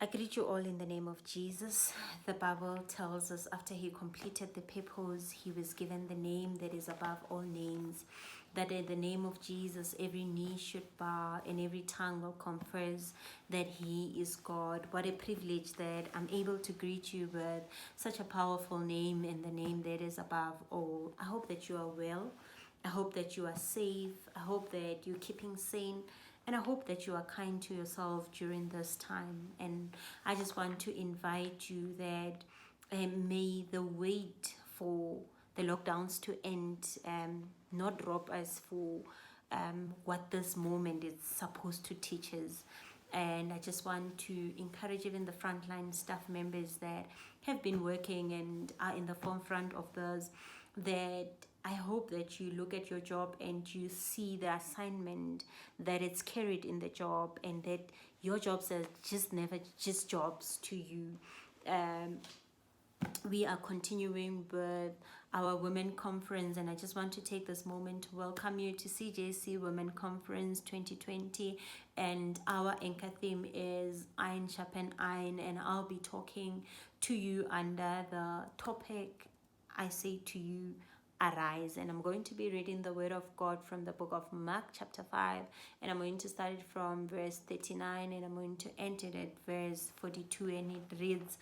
I greet you all in the name of Jesus. The Bible tells us after he completed the purpose, he was given the name that is above all names, that in the name of Jesus, every knee should bow and every tongue will confess that he is God. What a privilege that I'm able to greet you with such a powerful name and the name that is above all. I hope that you are well. I hope that you are safe. I hope that you're keeping sane. And I hope that you are kind to yourself during this time. And I just want to invite you that may the wait for the lockdowns to end not rob us for what this moment is supposed to teach us. And I just want to encourage even the frontline staff members that have been working and are in the forefront of this, that I hope that you look at your job and you see the assignment that it's carried in the job, and that your jobs are just never just jobs to you. We are continuing with our women conference, and I just want to take this moment to welcome you to CJC Women Conference 2020. And our anchor theme is Iron Sharpen Iron, and I'll be talking to you under the topic, I say to you, arise. And I'm going to be reading the word of God from the book of Mark chapter 5, and I'm going to start it from verse 39 and I'm going to end it at verse 42, and it reads,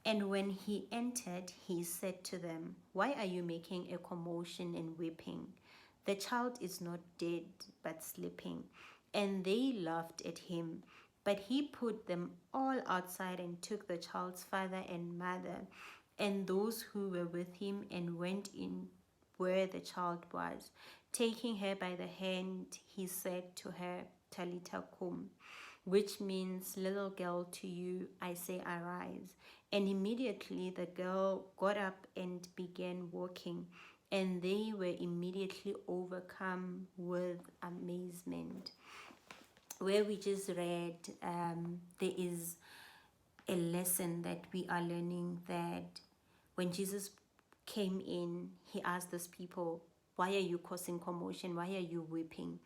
"And when he entered, he said to them, 'Why are you making a commotion and weeping? The child is not dead, but sleeping.' And they laughed at him. But he put them all outside and took the child's father and mother and those who were with him and went in where the child was. Taking her by the hand, he said to her, 'Talita kum,' which means, 'Little girl, to you I say, arise.' And immediately the girl got up and began walking, and they were immediately overcome with amazement." Where we just read, there is a lesson that we are learning, that when Jesus came in, he asked those people, "Why are you causing commotion? Why are you weeping?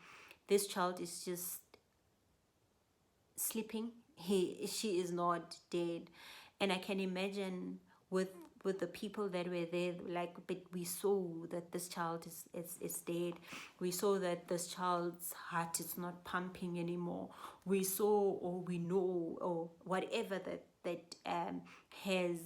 This child is just sleeping. She is not dead." And I can imagine with the people that were there, like, but we saw that this child is dead. We saw that this child's heart is not pumping anymore. We saw, or we know, or whatever that has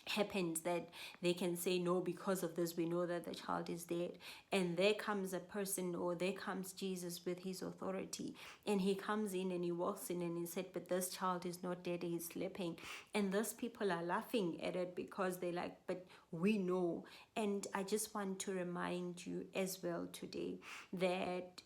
happened, that they can say, "No, because of this we know that the child is dead." And there comes a person, or there comes Jesus with his authority, and he comes in and he walks in and he said, "But this child is not dead, he's sleeping." And those people are laughing at it because they're like, "But we know." And I just want to remind you as well today that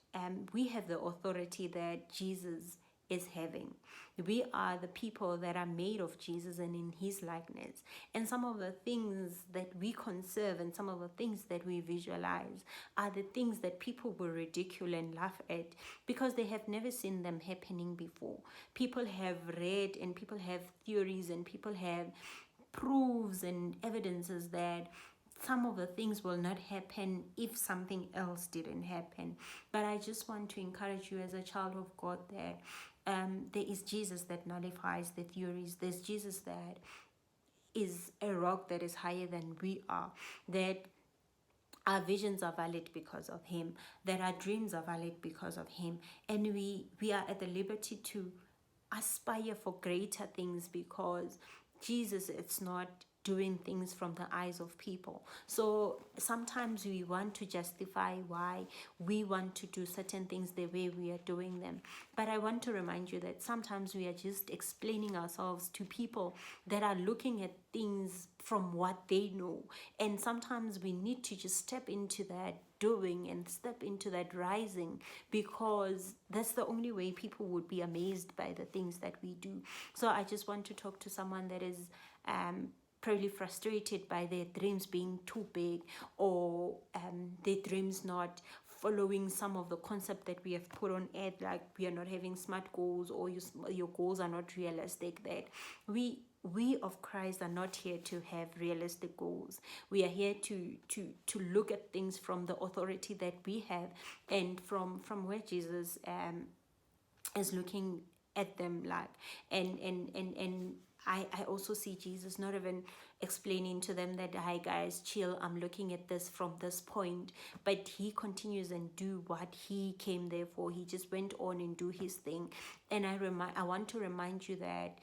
we have the authority that Jesus is having. We are the people that are made of Jesus and in his likeness. And some of the things that we conserve and some of the things that we visualize are the things that people will ridicule and laugh at because they have never seen them happening before. People have read and people have theories and people have proofs and evidences that some of the things will not happen if something else didn't happen. But I just want to encourage you as a child of God that there is Jesus that nullifies the theories. There's Jesus that is a rock that is higher than we are, that our visions are valid because of him, that our dreams are valid because of him, and we are at the liberty to aspire for greater things because Jesus, it's not doing things from the eyes of people. So sometimes we want to justify why we want to do certain things the way we are doing them. But I want to remind you that sometimes we are just explaining ourselves to people that are looking at things from what they know. And sometimes we need to just step into that doing and step into that rising, because that's the only way people would be amazed by the things that we do. So I just want to talk to someone that is probably frustrated by their dreams being too big, or their dreams not following some of the concept that we have put on earth, like we are not having smart goals, or your goals are not realistic. That we of Christ are not here to have realistic goals. We are here to look at things from the authority that we have, and from where Jesus is looking at them, like, and I also see Jesus not even explaining to them that, hi guys, chill, I'm looking at this from this point, but he continues and do what he came there for. He just went on and do his thing. And I want to remind you that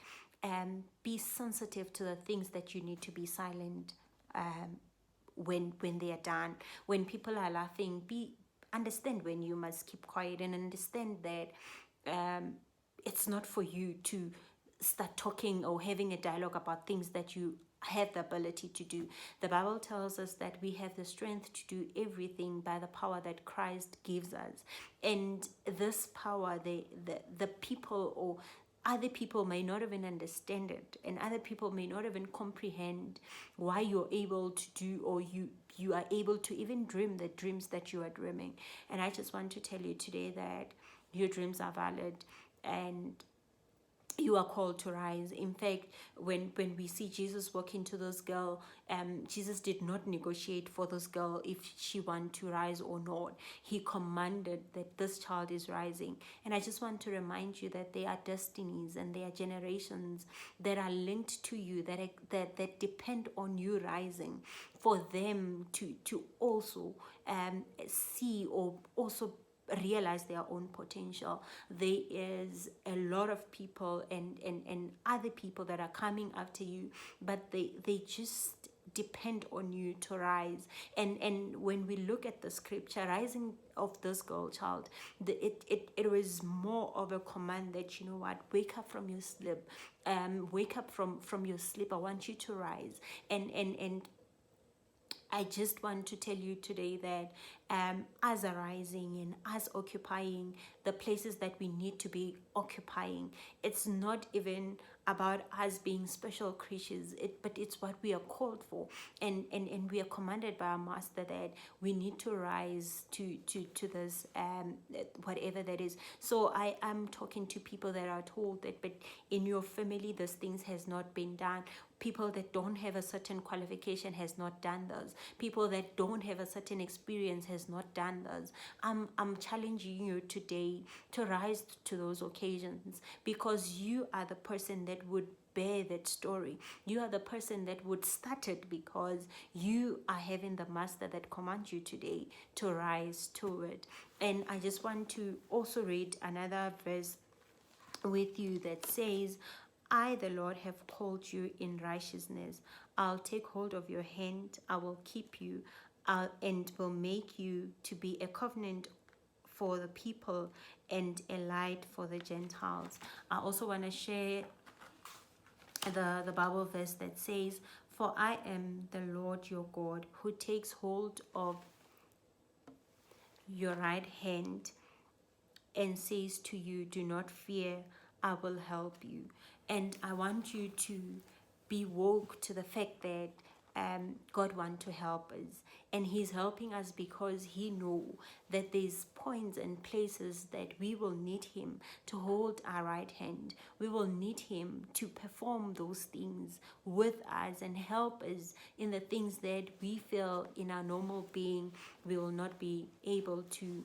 be sensitive to the things that you need to be silent when they are done. When people are laughing, understand when you must keep quiet, and understand that it's not for you to start talking or having a dialogue about things that you have the ability to do. The Bible tells us that we have the strength to do everything by the power that Christ gives us. And this power, the people or other people may not even understand it, and other people may not even comprehend why you're able to do, or you are able to even dream the dreams that you are dreaming. And I just want to tell you today that your dreams are valid, and you are called to rise. In fact, when we see Jesus walking to this girl, Jesus did not negotiate for this girl if she want to rise or not. He commanded that this child is rising. And I just want to remind you that there are destinies and there are generations that are linked to you, that depend on you rising, for them to also see or also realize their own potential. There is a lot of people and other people that are coming after you, but they just depend on you to rise. And when we look at the scripture, rising of this girl child, it was more of a command that, you know what, wake up from your sleep, wake up from your sleep. I want you to rise. And I just want to tell you today that as arising and as occupying the places that we need to be occupying, it's not even about us being special creatures, but it's what we are called for. And we are commanded by our master that we need to rise to this, whatever that is. So I am talking to people that are told that, but in your family, these things has not been done. People that don't have a certain qualification has not done those. People that don't have a certain experience has not done those. I'm challenging you today to rise to those occasions, because you are the person that would bear that story. You are the person that would start it, because you are having the master that commands you today to rise to it. And I just want to also read another verse with you that says, I, the Lord, have called you in righteousness. I'll take hold of your hand. I will keep you, and will make you to be a covenant for the people and a light for the Gentiles. I also want to share the Bible verse that says, for I am the Lord your God, who takes hold of your right hand and says to you, do not fear, I will help you. And I want you to be woke to the fact that God wants to help us, and he's helping us because he knows that there's points and places that we will need him to hold our right hand. We will need him to perform those things with us and help us in the things that we feel in our normal being we will not be able to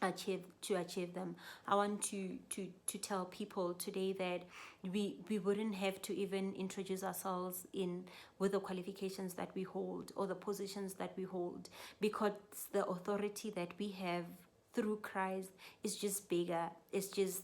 achieve them. I want to tell people today that we wouldn't have to even introduce ourselves in with the qualifications that we hold or the positions that we hold, because the authority that we have through Christ is just bigger. It's just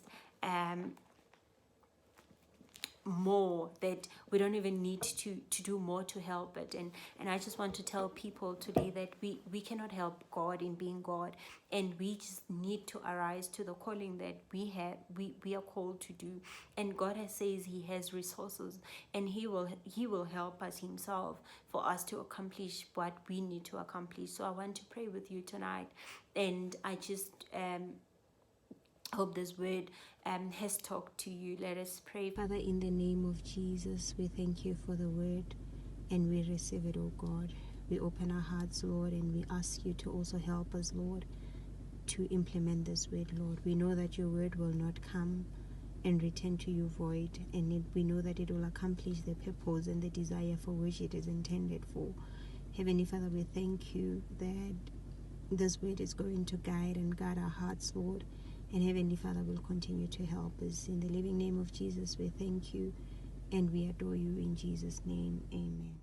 more, that we don't even need to do more to help it. And I just want to tell people today that we cannot help God in being God, and we just need to arise to the calling that we are called to do. And God says he has resources, and he will help us himself for us to accomplish what we need to accomplish. So I want to pray with you tonight, and I just hope this word has talked to you. Let us pray. Father, in the name of Jesus, we thank you for the word, and we receive it, oh God. We open our hearts, Lord, and we ask you to also help us, Lord, to implement this word, Lord. We know that your word will not come and return to you void, and we know that it will accomplish the purpose and the desire for which it is intended for. Heavenly Father, we thank you that this word is going to guide and guard our hearts, Lord, And Heavenly Father will continue to help us. In the living name of Jesus, we thank you and we adore you in Jesus' name. Amen.